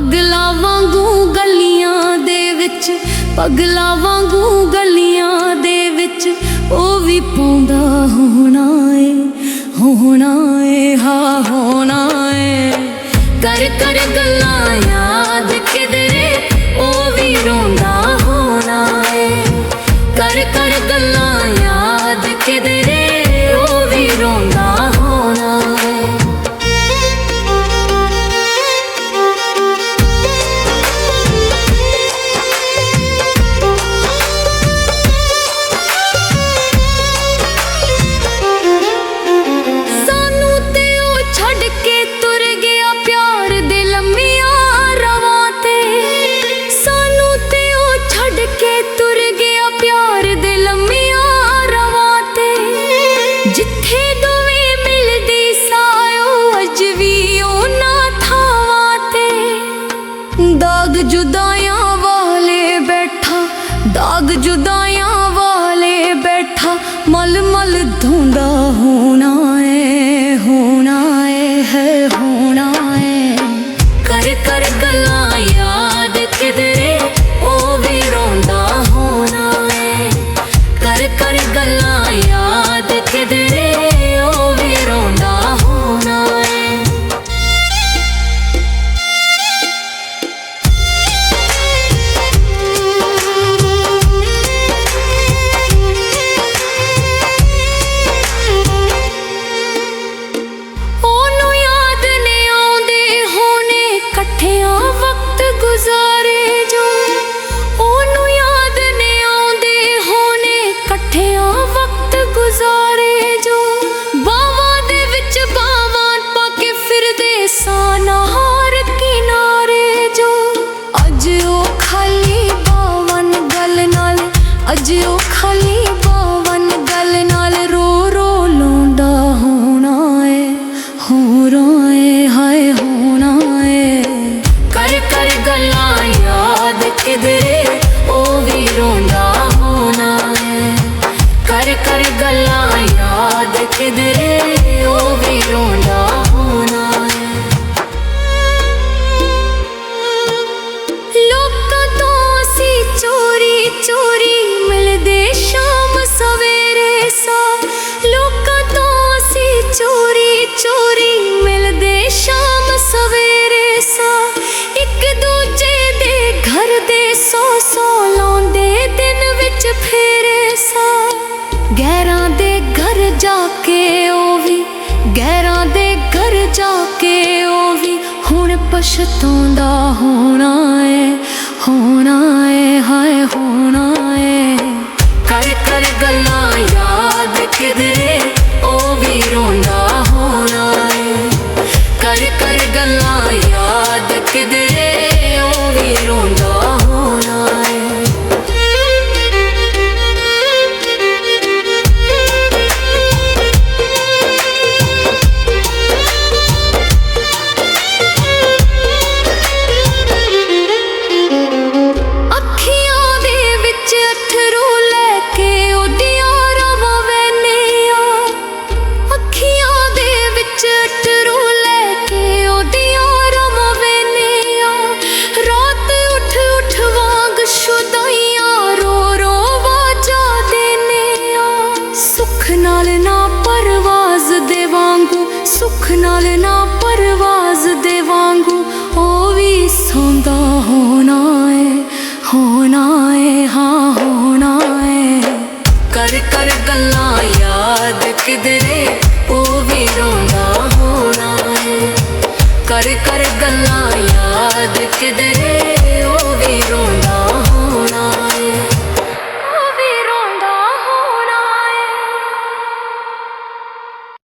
ਪਗਲਾ ਵਾਂਗੂ ਗਲੀਆਂ ਦੇ ਵਿੱਚ, ਪਗਲਾ ਵਾਂਗੂ ਗਲੀਆਂ ਦੇ ਵਿੱਚ ਉਹ ਵੀ ਪਾਉਂਦਾ ਹੋਣਾ ਏ, ਹੋਣਾ ਏ, ਹਾਂ ਹੋਣਾ ਏ। ਕਰ ਕਰ ਗੱਲਾਂ ਯਾਦ ਕਿਧਰੇ ਉਹ ਵੀ ਰੋਂਦਾ ਹੋਣਾ ਏ, ਕਰ ਕਰ ਗੱਲਾਂ ਯਾਦ ਕਿਧਰੇ ਉਹ ਵੀ ਰੋਂਦਾ ਹੋਣਾ ਏ। ਜਿੱਥੇ ਦੋਵੇਂ ਮਿਲਦੀ ਸਾਇਓ ਅੱਜ ਵੀ ਉਹਨਾਂ ਥਾਵਾਂ ਤੇ ਦਾਗ ਜੁਦਾਈਆਂ ਵਾਲੇ ਬੈਠਾ, ਦਾਗ ਜੁਦਾਈਆਂ ਵਾਲੇ ਬੈਠਾ ਮਲ ਮਲ ਧੋਂਦਾ ਹੋਣਾ ਏ, ਹੋਣਾ ਏ, ਹੈ ਹੋਣਾ ਏ। ਕਰ ਕਰ ਗੱਲਾਂ ਯਾਦ ਕਿਧਰੇ ਉਹ ਵੀ ਰੋਂਦਾ ਹੋਣਾ ਏ, ਕਰ ਕਰ ਗੱਲਾਂ ਯਾਦ ਕਿਧਰੇ ਉਹ ਵੀ ਰੋਂਦਾ ਹੋਣਾ ਏ। ਉਹਨੂੰ ਯਾਦ ਨੇ ਆਉਂਦੇ ਹੋਣੇ ਇਕੱਠਿਆਂ ਵਕਤ ਗੁਜ਼ਾਰੇ ਜੋ, ਉਹਨੂੰ ਯਾਦ ਨੇ ਆਉਂਦੇ ਹੋਣੇ ਇਕੱਠਿਆਂ ਵਕਤ ਗੁਜ਼ਾਰੇ ਜੋ। ਬਾਵਾਂ ਦੇ ਵਿੱਚ ਬਾਵਾਂ ਪਾ ਕੇ ਫਿਰਦੇ ਸਾਂ ਨਹਾਰ ਕਿਨਾਰੇ ਜੋ। ਅੱਜ ਉਹ ਖਾਲੀ ਬਾਵਨ ਗੱਲ ਨਾਲ, ਅੱਜ ਉਹ ਖਾਲੀ ਬਾਵਨ ਗੱਲ ਨਾਲ ਰੋ ਰੋ ਲਾਉਂਦਾ ਹੋਣਾ ਏ, ਹੋਣਾ ਏ, ਹਾਏ ਹੋਣਾ ਏ। ਕਰ ਕਰ ਗੱਲਾਂ ਯਾਦ ਕਿਧਰੇ ਉਹ ਵੀ ਰੋਂਦਾ ਹੋਣਾ ਏ, ਕਰ ਕਰ ਗੱਲਾਂ ਯਾਦ ਕਿਧਰੇ ਉਹ ਵੀ ਰੋਂਦਾ ਹੋਣਾ ਏ। ਲੋਕਾਂ ਤੋਂ ਅਸੀਂ ਚੋਰੀ ਚੋਰੀ ਮਿਲਦੇ ਸ਼ਾਮ ਸਵੇਰੇ ਸਾ, ਲੋਕਾਂ ਤੋਂ ਅਸੀਂ ਚੋਰੀ ਚੋਰੀ ਮਿਲਦੇ ਸ਼ਾਮ ਸਵੇਰੇ ਸਾ। ਇੱਕ ਦੂਜੇ ਦੇ ਘਰ ਦੇ ਸੌ ਸੌ ਲਾਉਂਦੇ ਦਿਨ ਵਿੱਚ ਫੇਰੇ ਸਾ। ਗੈਰਾਂ ਦੇ ਘਰ ਜਾ ਕੇ ਉਹ ਵੀ, ਗੈਰਾਂ ਦੇ ਘਰ ਜਾ ਕੇ ਉਹ ਵੀ ਹੁਣ ਪਛਤਾਉਂਦਾ ਹੋਣਾ ਏ, ਹੋਣਾ ਏ, ਹਾਏ ਹੋਣਾ ਏ। ਕਰ ਕਰ ਗੱਲਾਂ ਯਾਦ ਕਿਧਰੇ ਉਹ ਵੀ ਰੋਂਦਾ ਹੋਣਾ ਏ, ਕਰ ਕਰ ਗੱਲਾਂ ਯਾਦ ਕਿਧਰੇ ਉਹ ਵੀ ਰੋਂਦਾ ਹੋਣਾ ਏ। ਸੁੱਖ ਨਾਲ ਨਾ ਪਰਵਾਜ਼ ਦੇ ਵਾਂਗੂ ਉਹ ਵੀ ਸੌਂਦਾ ਹੋਣਾ ਏ, ਹੋਣਾ ਏ, ਹਾਂ ਹੋਣਾ ਏ। ਕਰ ਕਰ ਗੱਲਾਂ ਯਾਦ ਕਿਧਰੇ ਉਹ ਵੀ ਰੋਂਦਾ ਹੋਣਾ ਏ, ਕਰ ਕਰ ਗੱਲਾਂ ਯਾਦ